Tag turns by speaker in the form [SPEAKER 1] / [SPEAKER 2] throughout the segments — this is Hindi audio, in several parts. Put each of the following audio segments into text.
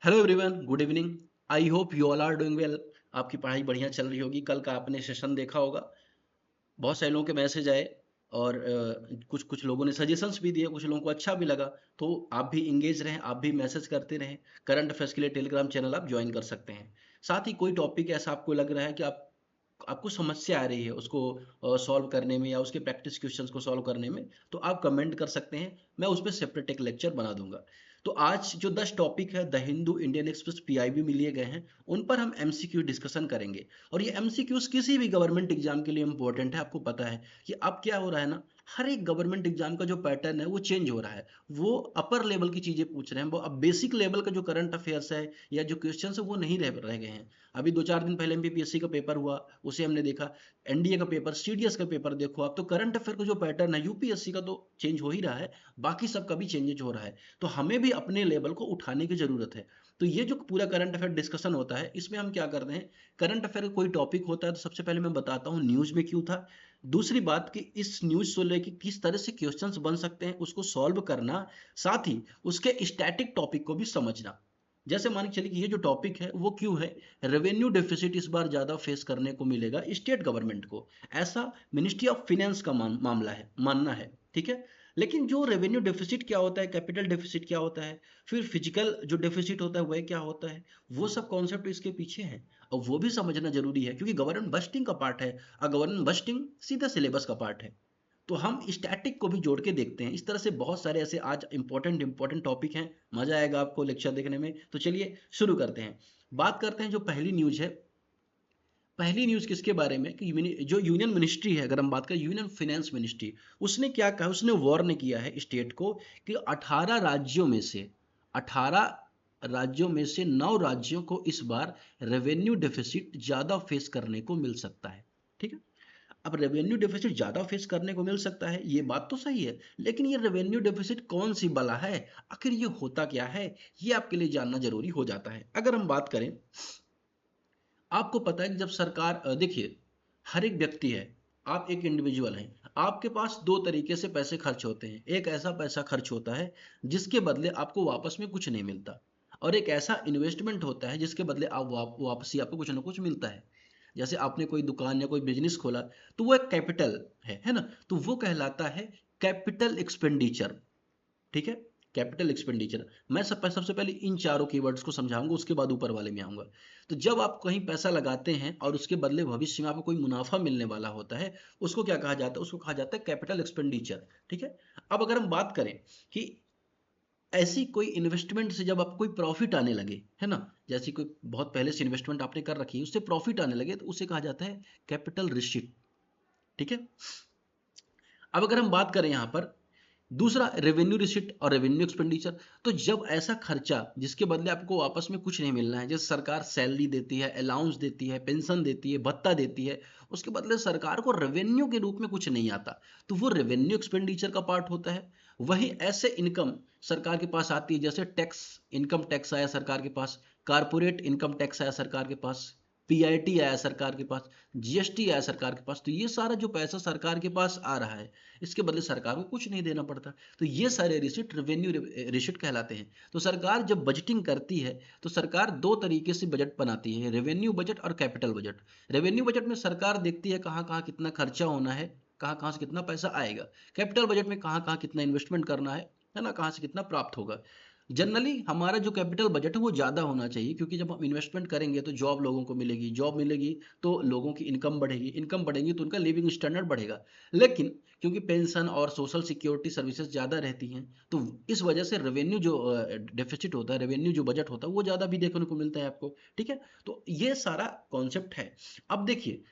[SPEAKER 1] Hello everyone, good evening. I hope you all are doing well. आपकी पढ़ाई बढ़िया चल रही होगी। कल का आपने सेशन देखा होगा, बहुत सारे लोगों के मैसेज आए और कुछ कुछ लोगों ने सजेशंस भी दिए, कुछ लोगों को अच्छा भी लगा। तो आप भी इंगेज रहें, आप भी मैसेज करते रहें। करंट अफेयर्स के लिए टेलीग्राम चैनल आप ज्वाइन कर सकते हैं। साथ ही कोई टॉपिक ऐसा आपको लग रहा है कि आपको समस्या आ रही है उसको सॉल्व करने में या उसके प्रैक्टिस क्वेश्चंस को सॉल्व करने में, तो आप कमेंट कर सकते हैं। मैं उस पर सेपरेट एक लेक्चर बना दूंगा। तो आज जो 10 टॉपिक है the Hindu, Indian express, PIB में लिए गए हैं, उन पर हम एमसीक्यू डिस्कशन करेंगे। और ये एमसीक्यूज किसी भी गवर्नमेंट एग्जाम के लिए इंपॉर्टेंट है। आपको पता है कि अब क्या हो रहा है ना, हर एक गवर्नमेंट एग्जाम का जो पैटर्न है वो चेंज हो रहा है। वो अपर लेवल की चीजें पूछ रहे हैं, वो अब बेसिक लेवल का जो करंट अफेयर्स है या जो क्वेश्चन है वो नहीं रह गए हैं। अभी 2-4 दिन पहले एमपीपीएससी का पेपर हुआ, उसे हमने देखा। एनडीए का पेपर, सीडीएस का पेपर देखो आप, तो करंट अफेयर का जो पैटर्न है यूपीएससी का तो चेंज हो ही रहा है, बाकी सबका भी चेंजेज हो रहा है। तो हमें भी अपने लेवल को उठाने की जरूरत है। तो ये जो पूरा करंट अफेयर डिस्कशन होता है, इसमें हम क्या करते हैं, करंट अफेयर का कोई टॉपिक होता है तो सबसे पहले मैं बताता हूँ न्यूज में क्यों था। दूसरी बात कि इस न्यूज को लेकर किस तरह से क्वेश्चंस बन सकते हैं, उसको सॉल्व करना। साथ ही उसके स्टैटिक टॉपिक को भी समझना। जैसे मान के चलिए कि ये जो टॉपिक है वो क्यों है, रेवेन्यू डेफिसिट इस बार ज्यादा फेस करने को मिलेगा स्टेट गवर्नमेंट को, ऐसा मिनिस्ट्री ऑफ फाइनेंस का मामला है, मानना है। ठीक है। लेकिन जो रेवेन्यू डेफिसिट क्या होता है, कैपिटल डेफिसिट क्या होता है, फिर फिजिकल जो डेफिसिट होता है वह क्या होता है, वो सब कॉन्सेप्ट इसके पीछे हैं। और वो भी समझना जरूरी है क्योंकि गवर्नमेंट बजटिंग का पार्ट है, और गवर्नमेंट बजटिंग सीधा सिलेबस का पार्ट है। तो हम स्टैटिक को भी जोड़ के देखते हैं। इस तरह से बहुत सारे ऐसे आज इंपॉर्टेंट इंपॉर्टेंट टॉपिक हैं। मजा आएगा आपको लेक्चर देखने में। तो चलिए शुरू करते हैं। बात करते हैं जो पहली न्यूज है। पहली न्यूज किसके बारे में कि जो यूनियन मिनिस्ट्री है, अगर हम बात करें यूनियन फाइनेंस मिनिस्ट्री, उसने क्या कहा, उसने वार्न किया है स्टेट को कि 18 राज्यों में से 18 राज्यों में से 9 राज्यों को इस बार रेवेन्यू डेफिसिट ज्यादा फेस करने को मिल सकता है। ठीक है। अब रेवेन्यू डेफिसिट ज्यादा फेस करने को मिल सकता है, ये बात तो सही है। लेकिन ये रेवेन्यू डेफिसिट कौन सी बला है, आखिर ये होता क्या है, ये आपके लिए जानना जरूरी हो जाता है। अगर हम बात करें, आपको पता है कि जब सरकार देखिए, हर एक व्यक्ति है, आप एक इंडिविजुअल हैं, आपके पास दो तरीके से पैसे खर्च होते हैं। एक ऐसा पैसा खर्च होता है जिसके बदले आपको वापस में कुछ नहीं मिलता, और एक ऐसा इन्वेस्टमेंट होता है जिसके बदले आप वापसी आपको कुछ ना कुछ मिलता है। जैसे आपने कोई दुकान या कोई बिजनेस खोला, तो वो एक कैपिटल है ना, तो वो कहलाता है कैपिटल एक्सपेंडिचर। ठीक है। Capital expenditure. मैं सबसे पहले इन चारों कीवर्ड्स को समझाऊंगा, उसके बाद ऊपर वाले में आऊंगा। तो जब आप कहीं पैसा लगाते हैं और उसके बदले भविष्य में आपको कोई मुनाफा मिलने वाला होता है, उसको क्या कहा जाता है, उसको कहा जाता है कैपिटल एक्सपेंडिचर। ठीक है। अब अगर हम बात करें कि ऐसी कोई इन्वेस्टमेंट से जब आपको कोई प्रॉफिट आने लगे, है ना, जैसी कोई बहुत पहले से इन्वेस्टमेंट आपने कर रखी है, उससे प्रॉफिट आने लगे, तो उसे कहा जाता है कैपिटल रिसिप्ट। ठीक है। अब अगर हम बात करें यहां पर दूसरा, रेवेन्यू रिसिप्ट और रेवेन्यू एक्सपेंडिचर, तो जब ऐसा खर्चा जिसके बदले आपको वापस में कुछ नहीं मिलना है, जैसे सरकार सैलरी देती है, अलाउंस देती है, पेंशन देती है, भत्ता देती है, उसके बदले सरकार को रेवेन्यू के रूप में कुछ नहीं आता, तो वो रेवेन्यू एक्सपेंडिचर का पार्ट होता है। वहीं ऐसे इनकम सरकार के पास आती है, जैसे टैक्स, इनकम टैक्स आया सरकार के पास, कारपोरेट इनकम टैक्स आया सरकार के पास, पीआईटी आया सरकार के पास, जीएसटी आया सरकार के पास, तो ये सारा जो पैसा सरकार के पास आ रहा है, इसके बदले सरकार को कुछ नहीं देना पड़ता। तो ये सारे रिसिप्ट रेवेन्यू रिसिप्ट कहलाते हैं। तो सरकार जब बजटिंग करती है, तो सरकार दो तरीके से बजट बनाती है, रेवेन्यू बजट और कैपिटल बजट। रेवेन्यू बजट में सरकार देखती है कहाँ कहाँ कितना खर्चा होना है, कहाँ कहाँ से कितना पैसा आएगा। कैपिटल बजट में कहाँ कहाँ कितना इन्वेस्टमेंट करना है ना, कहाँ से कितना प्राप्त होगा। जनरली हमारा जो कैपिटल बजट है वो ज़्यादा होना चाहिए, क्योंकि जब हम इन्वेस्टमेंट करेंगे तो जॉब लोगों को मिलेगी, जॉब मिलेगी तो लोगों की इनकम बढ़ेगी, इनकम बढ़ेगी तो उनका लिविंग स्टैंडर्ड बढ़ेगा। लेकिन क्योंकि पेंशन और सोशल सिक्योरिटी सर्विसेज ज़्यादा रहती हैं, तो इस वजह से रेवेन्यू जो डेफिसिट होता है, रेवेन्यू जो बजट होता है, वो ज़्यादा भी देखने को मिलता है आपको। ठीक है। तो ये सारा कॉन्सेप्ट है। अब देखिए,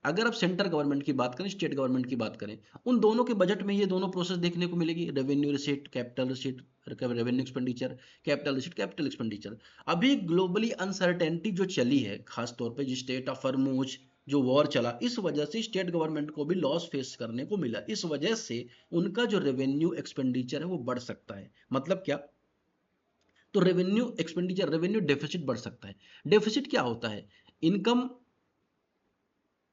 [SPEAKER 1] अगर आप सेंट्रल गवर्नमेंट की बात करें, स्टेट गवर्नमेंट की बात करें, उन दोनों के बजट में ये दोनों प्रोसेस देखने को मिलेगी, revenue receipt, capital receipt, revenue expenditure, capital receipt, capital expenditure. अभी ग्लोबली अनसर्टेनिटी जो चली है, खास तौर पे जो स्टेट ऑफ फॉर्मूज जो वॉर चला, इस वजह से स्टेट गवर्नमेंट को भी लॉस फेस करने को मिला। इस वजह से उनका जो रेवेन्यू एक्सपेंडिचर है वो बढ़ सकता है। मतलब क्या, तो रेवेन्यू एक्सपेंडिचर, रेवेन्यू डेफिसिट बढ़ सकता है। डेफिसिट क्या होता है, इनकम,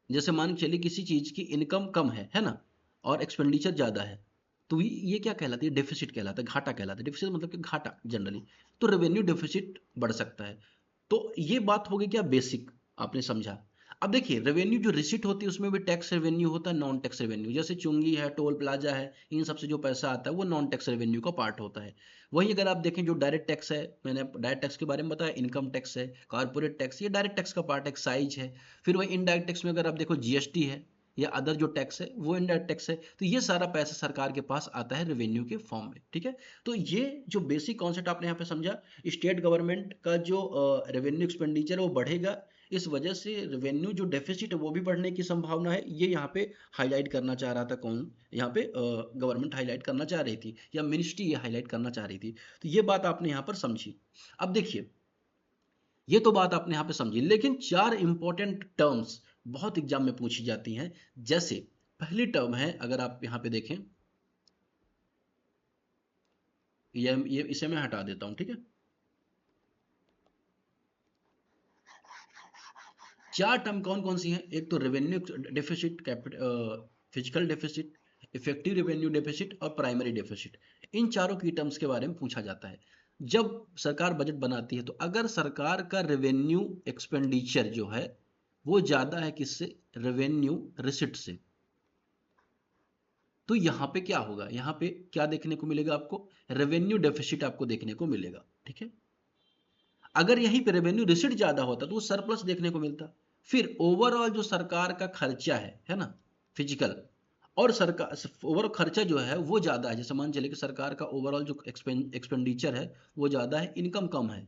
[SPEAKER 1] जैसे मान के चलिए किसी चीज की इनकम कम है ना, और एक्सपेंडिचर ज्यादा है, तो ये क्या कहलाती है, डेफिसिट कहलाता है, घाटा कहलाता है। डेफिसिट मतलब कि घाटा जनरली, तो रेवेन्यू डेफिसिट बढ़ सकता है। तो ये बात हो गई क्या, बेसिक आपने समझा। अब देखिए रेवेन्यू जो रिसिट होती है उसमें भी टैक्स रेवेन्यू होता है, नॉन टैक्स रेवेन्यू, जैसे चुंगी है, टोल प्लाजा है, इन सब से जो पैसा आता है वो नॉन टैक्स रेवेन्यू का पार्ट होता है। वहीं अगर आप देखें जो डायरेक्ट टैक्स है, मैंने डायरेक्ट टैक्स के बारे में बताया, इनकम टैक्स है, कारपोरेट टैक्स, ये डायरेक्ट टैक्स का पार्ट है, एक्साइज है। फिर वही इनडायरेक्ट टैक्स में अगर आप देखो जीएसटी है या अदर जो टैक्स है वो इनडायरेक्ट टैक्स है। तो ये सारा पैसा सरकार के पास आता है रेवेन्यू के फॉर्म में, ठीक है। तो ये जो बेसिक कॉन्सेप्ट आपने यहाँ पे समझा, स्टेट गवर्नमेंट का जो रेवेन्यू एक्सपेंडिचर वो बढ़ेगा, इस वजह से रेवेन्यू जो डेफिसिट है वो भी बढ़ने की संभावना है। ये यहाँ पे हाईलाइट करना चाह रहा था कौन, यहाँ पे गवर्नमेंट हाईलाइट करना चाह रही थी, या मिनिस्ट्री ये हाईलाइट करना चाह रही थी। तो ये बात आपने यहाँ पर समझी। अब देखिए ये तो बात आपने यहाँ पे समझी, लेकिन चार इंपॉर्टेंट टर्म्स बहुत एग्जाम में पूछी जाती हैं। जैसे पहली टर्म है, अगर आप यहाँ पे देखें, ये इसे मैं हटा देता हूं, ठीक है। चार टर्म कौन कौन सी हैं, एक तो revenue deficit, physical deficit, effective revenue deficit और प्राइमरी डेफिसिट। इन चारों की टर्म्स के बारे में पूछा जाता है जब सरकार बजट बनाती है। तो अगर सरकार का रेवेन्यू एक्सपेंडिचर जो है वो ज्यादा है किससे, रेवेन्यू रिसिट से, तो यहां पे क्या होगा, यहां पे क्या देखने को मिलेगा आपको, रेवेन्यू डेफिसिट आपको देखने को मिलेगा, ठीक है। अगर यहीं पे रेवेन्यू रिसिट ज्यादा होता तो वो सरप्लस देखने को मिलता। फिर ओवरऑल जो सरकार का खर्चा है ना, फिजिकल, और सरकार ओवरऑल खर्चा जो है वो ज्यादा है, जैसे मान चले कि सरकार का ओवरऑल जो एक्सपेंडिचर है वो ज्यादा है, इनकम कम है,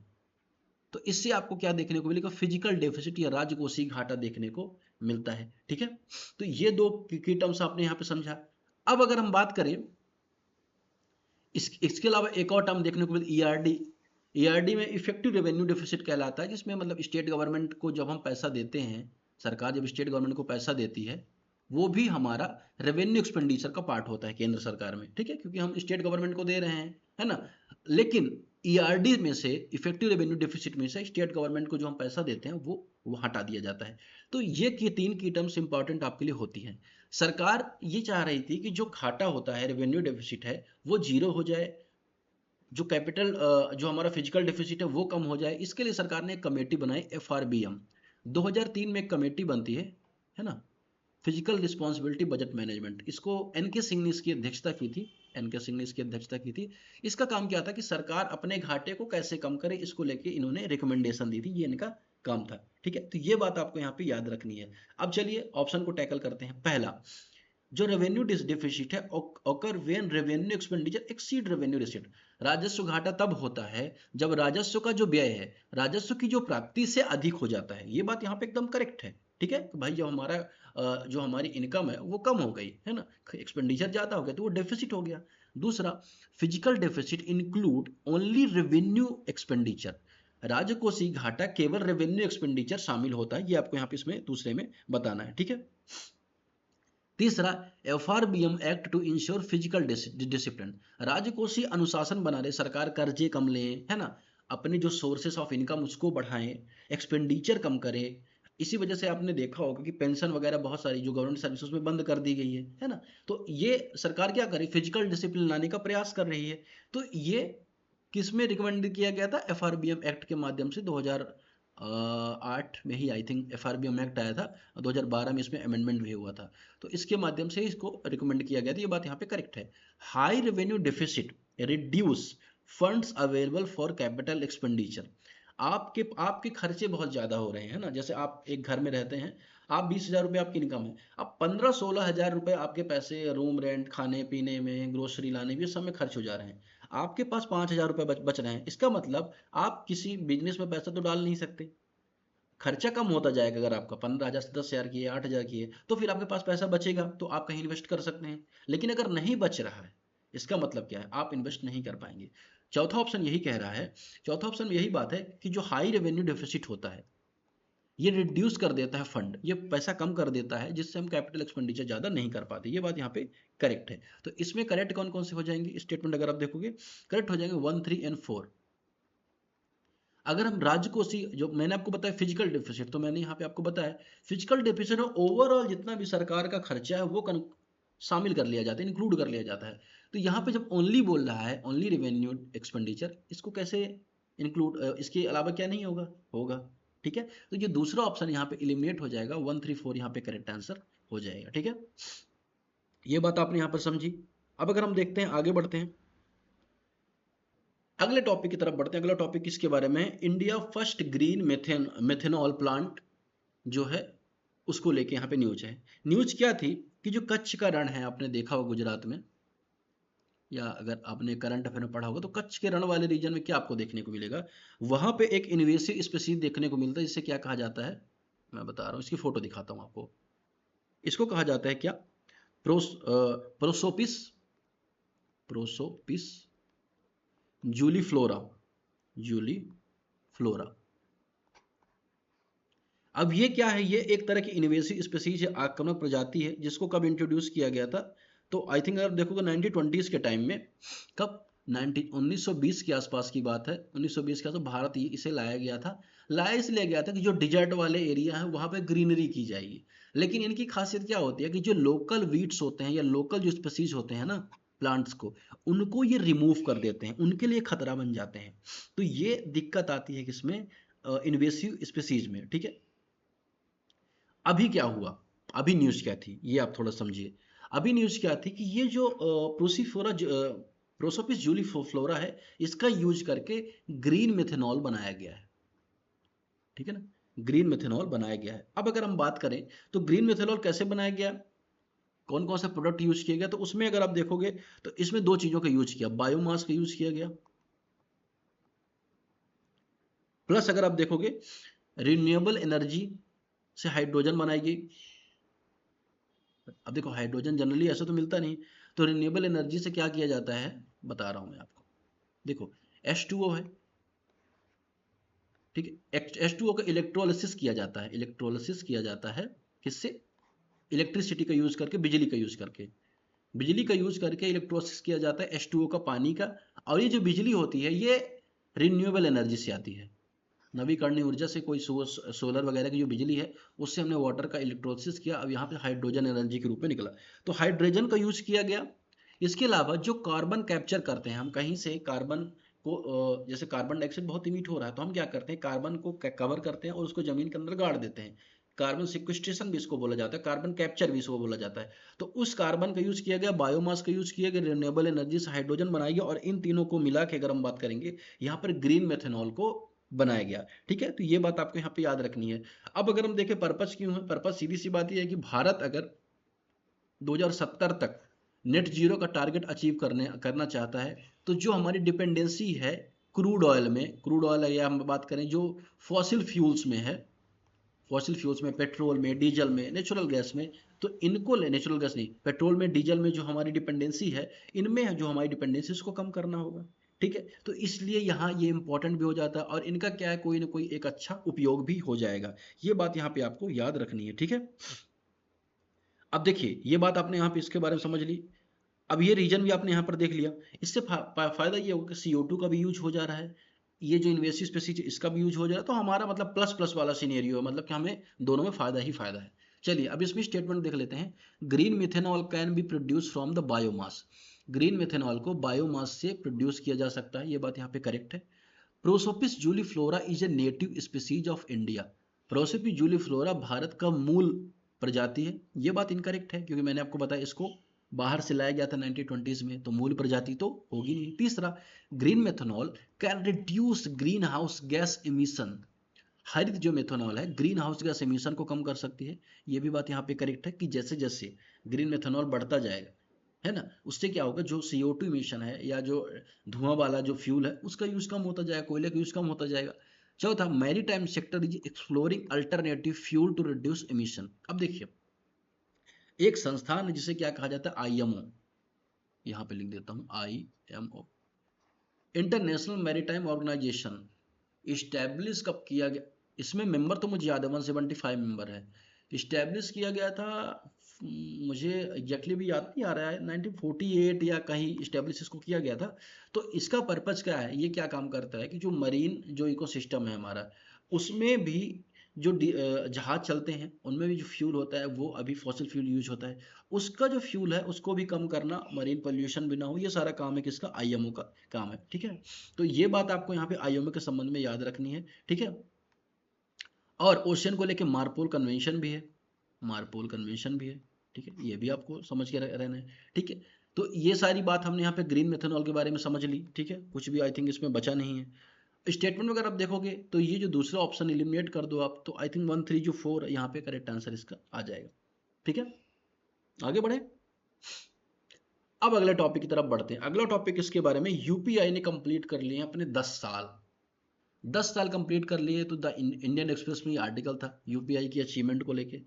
[SPEAKER 1] तो इससे आपको क्या देखने को मिलेगा, फिजिकल डेफिसिट या राजकोषीय घाटा देखने को मिलता है, ठीक है। तो ये दो की टर्म्स आपने यहाँ पे समझा। अब अगर हम बात करें इसके अलावा एक और टर्म देखने को मिलता है, ईआरडी। ईआरडी में इफेक्टिव रेवेन्यू डेफिसिट कहलाता है, जिसमें मतलब स्टेट गवर्नमेंट को जब हम पैसा देते हैं, सरकार जब स्टेट गवर्नमेंट को पैसा देती है, वो भी हमारा रेवेन्यू एक्सपेंडिचर का पार्ट होता है केंद्र सरकार में, ठीक है, क्योंकि हम स्टेट गवर्नमेंट को दे रहे हैं, है ना। लेकिन ईआरडी में से, इफेक्टिव रेवेन्यू डेफिसिट में से, स्टेट गवर्नमेंट को जो हम पैसा देते हैं वो हटा दिया जाता है। तो ये की तीन की टर्म्स इंपॉर्टेंट आपके लिए होती हैं। सरकार ये चाह रही थी कि जो घाटा होता है, रेवेन्यू डेफिसिट है, वो जीरो हो जाए, जो कैपिटल जो हमारा फिजिकल डेफिसिट है वो कम हो जाए। इसके लिए सरकार ने एक कमेटी बनाई, एफआरबीएम। 2003 में एक कमेटी बनती है ना, फिजिकल रिस्पॉन्सिबिलिटी बजट मैनेजमेंट। इसको एनके सिंह ने इसकी अध्यक्षता की थी, एनके सिंह ने इसकी अध्यक्षता की थी। इसका काम क्या था कि सरकार अपने घाटे को कैसे कम करे, इसको लेके इन्होंने रिकमेंडेशन दी थी, ये इनका काम था, ठीक है। तो ये बात आपको यहाँ पे याद रखनी है। अब चलिए ऑप्शन को टैकल करते हैं। पहला, जो रेवेन्यू डिफिसिट है, occur when revenue expenditure exceed revenue receipt. राजस्व घाटा तब होता है जब राजस्व का जो व्यय है, राजस्व की जो प्राप्ति से अधिक हो जाता है। ये बात यहाँ पे एकदम करेक्ट है, ठीक है। भाई जब हमारा जो हमारी इनकम है वो कम हो गई है ना, एक्सपेंडिचर ज्यादा हो गया, तो वो डेफिसिट हो गया। दूसरा, physical deficit include only revenue expenditure. राजकोषीय घाटा केवल रेवेन्यू एक्सपेंडिचर शामिल होता है, ये आपको यहाँ पे इसमें दूसरे में बताना है, ठीक है। तीसरा, FRBM act to ensure physical discipline. राजकोषीय अनुशासन बना रहे, सरकार कर्जे कम ले, है ना, अपने जो सोर्सेस ऑफ इनकम उसको बढ़ाएं, एक्सपेंडिचर कम करे। इसी वजह से आपने देखा होगा कि पेंशन वगैरह बहुत सारी जो गवर्नमेंट सर्विस उसमें बंद कर दी गई है ना। तो ये सरकार क्या करे, फिजिकल डिसिप्लिन लाने का प्रयास कर रही है। तो ये किसमें रिकमेंड किया गया था, एफआरबीएम एक्ट के माध्यम से। 2008 में ही आई थिंक एफआरबीएम एक्ट आया था, 2012 में इसमें अमेंडमेंट भी हुआ था। तो इसके माध्यम से इसको रिकमेंड किया गया था, ये बात यहाँ पे करेक्ट है। High revenue deficit reduce funds available for capital expenditure. आपके आपके खर्चे बहुत ज्यादा हो रहे हैं ना, जैसे आप एक घर में रहते हैं, आप 20,000 रुपये आपकी इनकम है, अब 15-16 हज़ार रुपये आपके पैसे रूम रेंट, खाने पीने में, ग्रोसरी लाने में, सब में खर्च हो जा रहे हैं। आपके पास 5,000 रुपये बच रहे हैं, इसका मतलब आप किसी बिजनेस में पैसा तो डाल नहीं सकते। खर्चा कम होता जाएगा, अगर आपका 15,000 से 10,000 की है, 8,000 की है, तो फिर आपके पास पैसा बचेगा तो आप कहीं इन्वेस्ट कर सकते हैं। लेकिन अगर नहीं बच रहा है, इसका मतलब क्या है, आप इन्वेस्ट नहीं कर पाएंगे। चौथा ऑप्शन यही कह रहा है, चौथा ऑप्शन में यही बात है कि जो हाई रेवेन्यू डेफिसिट होता है, ये रिड्यूस कर देता है फंड, ये पैसा कम कर देता है, जिससे हम कैपिटल एक्सपेंडिचर ज्यादा नहीं कर पाते। ये बात यहाँ पे करेक्ट है। तो इसमें करेक्ट कौन कौन से हो जाएंगे स्टेटमेंट, अगर आप देखोगे करेक्ट हो जाएंगे 1, 3 एंड 4। अगर हम राजकोषीय, जो मैंने आपको बताया फिजिकल डेफिसिट, तो मैंने यहाँ पे आपको बताया फिजिकल डेफिसिट में ओवरऑल जितना भी सरकार का खर्चा है वो शामिल कर लिया जाता है, इंक्लूड कर लिया जाता है। तो यहाँ पे जब ओनली बोल रहा है, ओनली रेवेन्यू एक्सपेंडिचर, इसको कैसे इंक्लूड, इसके अलावा क्या नहीं होगा, होगा। ठीक है, तो ये दूसरा ऑप्शन यहाँ पे इलिमिनेट हो जाएगा, 134 यहाँ पे करेक्ट आंसर हो जाएगा। ठीक है, ये बात आपने यहाँ पर समझी। अब अगर हम देखते हैं, आगे बढ़ते हैं, अगले टॉपिक की तरफ बढ़ते हैं। अगला टॉपिक किसके बारे में है? India first green methanol plant जो है उसको लेके यहाँ पे न्यूज है। न्यूज क्या थी कि जो कच्छ का रण है, आपने देखा होगा गुजरात में, या अगर आपने करंट अफेयर में पढ़ा होगा, तो कच्छ के रण वाले रीजन में क्या आपको देखने को मिलेगा, वहां पे एक इन्वेसिव स्पीसीज देखने को मिलता है, जिसे क्या कहा जाता है, मैं बता रहा हूँ, इसकी फोटो दिखाता हूँ आपको। इसको कहा जाता है क्या, प्रोसोपिस, प्रोसोपिस जूलीफ्लोरा, जूलीफ्लोरा। अब ये क्या है, ये एक तरह की इन्वेसिव स्पीसीज है, आक्रामक प्रजाति है, जिसको कब इंट्रोड्यूस किया गया था, तो आई थिंक अगर देखोगे 1920 के टाइम में, कब 1920 के आसपास की बात है, 1920 के आसपास भारत इसे लाया गया था। लाया इसलिए गया था कि जो डिजर्ट वाले एरिया है वहां पे ग्रीनरी की जाएगी। लेकिन इनकी खासियत क्या होती है कि जो लोकल वीड्स होते हैं या लोकल जो स्पीसीज होते हैं ना प्लांट्स को, उनको ये रिमूव कर देते हैं, उनके लिए खतरा बन जाते हैं। तो ये दिक्कत आती है किसमें, इन्वेसिव स्पीसीज में। ठीक है, अभी क्या हुआ, अभी न्यूज क्या थी, ये आप थोड़ा समझिए। अभी न्यूज क्या थी कि ये जो प्रोसीफ्लोरा, प्रोसोपिस जूलीफ्लोरा है, इसका यूज करके ग्रीन मेथेनॉल बनाया गया है। ठीक है ना, ग्रीन मेथेनॉल बनाया गया है। अब अगर हम बात करें तो ग्रीन मेथेनॉल कैसे बनाया गया, कौन कौन सा प्रोडक्ट यूज किया गया, तो उसमें अगर आप देखोगे तो इसमें दो चीजों का यूज किया, बायोमास का यूज किया गया, प्लस अगर आप देखोगे रिन्यूएबल एनर्जी से हाइड्रोजन बनाई गई। अब देखो हाइड्रोजन जनरली ऐसा तो मिलता नहीं, तो रिन्यूएबल एनर्जी से क्या किया जाता है, बता रहा हूं मैं आपको। देखो H2O है, ठीक है, H2O का इलेक्ट्रोलिसिस किया जाता है, इलेक्ट्रोलिसिस किया जाता है किससे, इलेक्ट्रिसिटी का यूज करके, बिजली का यूज करके, बिजली का यूज करके इलेक्ट्रोलिसिस किया जाता है H2O का, पानी का। और ये जो बिजली होती है ये रिन्यूएबल एनर्जी से आती है, नवीकरणीय ऊर्जा से, कोई सोलर वगैरह की जो बिजली है उससे हमने वाटर का इलेक्ट्रोलिसिस किया, अब यहाँ पे हाइड्रोजन एनर्जी के रूप में निकला, तो हाइड्रोजन का यूज किया गया। इसके अलावा जो कार्बन कैप्चर करते हैं, हम कहीं से कार्बन को, जैसे कार्बन डाइऑक्साइड बहुत इमिट हो रहा है, तो हम क्या करते हैं, कार्बन को कवर करते हैं और उसको जमीन के अंदर गाड़ देते हैं। कार्बन सिक्वेस्ट्रेशन भी इसको बोला जाता है, कार्बन कैप्चर भी इसको बोला जाता है। तो उस कार्बन का यूज किया गया, बायोमास का यूज किया गया, रिन्यूएबल एनर्जी से हाइड्रोजन बनाया गया, और इन तीनों को मिला के अगर हम बात करेंगे, यहाँ पर ग्रीन मेथेनॉल को बनाया गया। ठीक है, तो ये बात आपको यहाँ पे याद रखनी है। अब अगर हम देखें पर्पस क्यों है, पर्पस सीधी सी बात ये है कि भारत अगर 2070 तक नेट जीरो का टारगेट अचीव करना चाहता है, तो जो हमारी डिपेंडेंसी है क्रूड ऑयल में, क्रूड ऑयल या हम बात करें जो फॉसिल फ्यूल्स में है, फॉसिल फ्यूल्स में, पेट्रोल में, डीजल में, नेचुरल गैस में, तो इनको नेचुरल गैस नहीं, पेट्रोल में, डीजल में जो हमारी डिपेंडेंसी है, इनमें जो हमारी डिपेंडेंसी उसको कम करना होगा। ठीक है, तो इसलिए यहाँ ये इंपॉर्टेंट भी हो जाता है, और इनका क्या है, कोई ना कोई एक अच्छा उपयोग भी हो जाएगा। ये बात यहाँ पे आपको याद रखनी है। ठीक है, अब देखिए ये बात आपने यहाँ पे इसके बारे में समझ ली। अब ये रीजन भी आपने यहाँ पर देख लिया, इससे फायदा ये होगा कि CO2 का भी यूज हो जा रहा है, ये जो इन्वेसिव स्पीसीज इसका भी यूज हो जा रहा है, तो हमारा मतलब प्लस प्लस वाला सिनेरियो है, मतलब कि हमें दोनों में फायदा ही फायदा है। चलिए अब इसमें स्टेटमेंट देख लेते हैं। Green methanol can be produce from the biomass, green methanol को बायोमास से प्रोड्यूस किया जा सकता है, ये बात यहाँ पे करेक्ट है। Prosopis जूलीफ्लोरा is a native species of India, Prosopis जूलीफ्लोरा Bharat का मूल प्रजाति है, ये बात इनकरेक्ट है, क्योंकि मैंने आपको बताया इसको बाहर से लाया गया था 1920s में, तो मूल प्रजाति तो होगी नहीं। तीसरा, green methanol can reduce green house gas emission, हरित जो मेथनॉल है ग्रीन हाउस गैस इमिशन को कम कर सकती है, ये भी बात यहाँ पे करेक्ट है कि जैसे जैसे ग्रीन मेथनॉल बढ़ता जाएगा, है ना, उससे क्या होगा, जो CO2 इमिशन है या जो धुआं वाला जो फ्यूल है उसका यूज कम होता जाएगा, कोयले का यूज कम होता जाएगा। चौथा, maritime sector is exploring alternative fuel to reduce emission. अब देखिए एक संस्थान है जिसे क्या कहा जाता है, IMO, यहाँ पे लिख देता हूँ IMO, international maritime organisation, establish कब किया गया, इसमें मेंबर तो मुझे याद है 175 मेंबर है, इस्टेब्लिश किया गया था, मुझे एग्जैक्टली भी याद नहीं आ रहा है, 1948 या कहीं इस्टेब्लिश इसको किया गया था। तो इसका पर्पज क्या है, ये क्या काम करता है कि जो मरीन जो इकोसिस्टम है हमारा, उसमें भी जो जहाज चलते हैं उनमें भी जो फ्यूल होता है वो अभी फॉसिल फ्यूल यूज होता है, उसका जो फ्यूल है उसको भी कम करना, मरीन पोल्यूशन भी ना हो, ये सारा काम है किसका, आईएमओ का काम है। ठीक है, तो ये बात आपको यहाँ पे आईएमओ के संबंध में याद रखनी है। ठीक है, और ओशियन को लेके मार्पोल कन्वेंशन भी है, मार्पोल कन्वेंशन भी है। ठीक है, ये भी आपको समझ के रहना है। ठीक है, तो ये सारी बात हमने यहाँ पे ग्रीन मेथनॉल के बारे में समझ ली। ठीक है, कुछ भी आई थिंक इसमें बचा नहीं है। स्टेटमेंट अगर आप देखोगे तो ये जो दूसरा ऑप्शन एलिमिनेट कर दो आप, तो आई थिंक 1 3 जो 4 यहाँ पे करेक्ट आंसर इसका आ जाएगा। ठीक है, आगे बढ़े। अब अगले टॉपिक की तरफ बढ़ते हैं। अगला टॉपिक इसके बारे में, यूपीआई ने कंप्लीट कर लिए अपने 10 साल, 10 साल कंप्लीट कर लिए। तो द इंडियन एक्सप्रेस में ये आर्टिकल था यूपीआई की अचीवमेंट को लेके।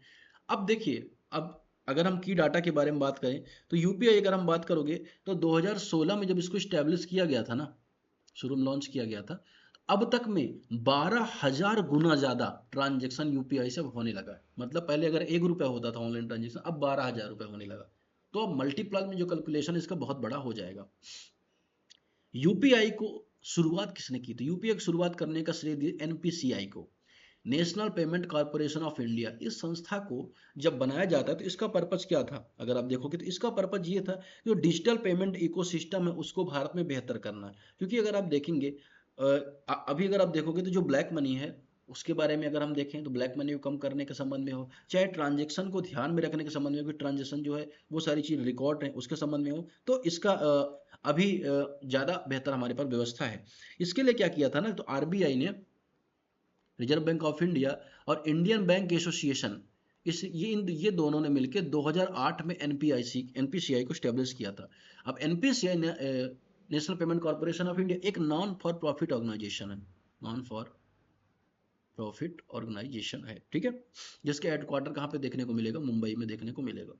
[SPEAKER 1] अब देखिए, अब अगर हम की डाटा के बारे में बात करें तो यूपीआई अगर हम बात करोगे तो 2016 में जब इसको स्टैब्लिश किया गया था ना, शुरू में लॉन्च किया गया था, अब तक में 12,000 गुना ज्यादा ट्रांजेक्शन यूपीआई से होने लगा है। मतलब पहले अगर 1 रुपया होता था ऑनलाइन ट्रांजेक्शन, अब 12,000 रुपये होने लगा। तो अब मल्टीप्लाई में जो कैलकुलेशन इसका बहुत बड़ा हो जाएगा। यूपीआई को शुरुआत किसने की? तो यूपीआई की शुरुआत करने का श्रेय दिया एनपीसीआई को, national payment corporation of India. इस संस्था को जब बनाया जाता है तो इसका पर्पज क्या था, अगर आप देखोगे तो इसका पर्पज ये था जो डिजिटल पेमेंट इकोसिस्टम है उसको भारत में बेहतर करना है। क्योंकि अगर आप देखेंगे अभी अगर आप देखोगे तो जो ब्लैक मनी है उसके बारे में अगर हम देखें तो ब्लैक मनी को कम करने के संबंध में हो, चाहे ट्रांजेक्शन को ध्यान में रखने के संबंध में, ट्रांजेक्शन जो है वो सारी चीज रिकॉर्ड है उसके संबंध में हो, तो इसका अभी ज़्यादा बेहतर हमारे पास व्यवस्था है। इसके लिए क्या किया था ना, तो आरबीआई ने, रिजर्व बैंक ऑफ इंडिया और इंडियन बैंक एसोसिएशन, ये दोनों ने मिलकर 2008 में एनपीसीआई को स्टेब्लिश किया था। अब एनपीसीआई ने national payment corporation of India एक नॉन फॉर प्रॉफिट ऑर्गेनाइजेशन है, नॉन फॉर प्रॉफिट ऑर्गेनाइजेशन है। ठीक है, जिसके हेडक्वार्टर कहाँ पे देखने को मिलेगा, मुंबई में देखने को मिलेगा।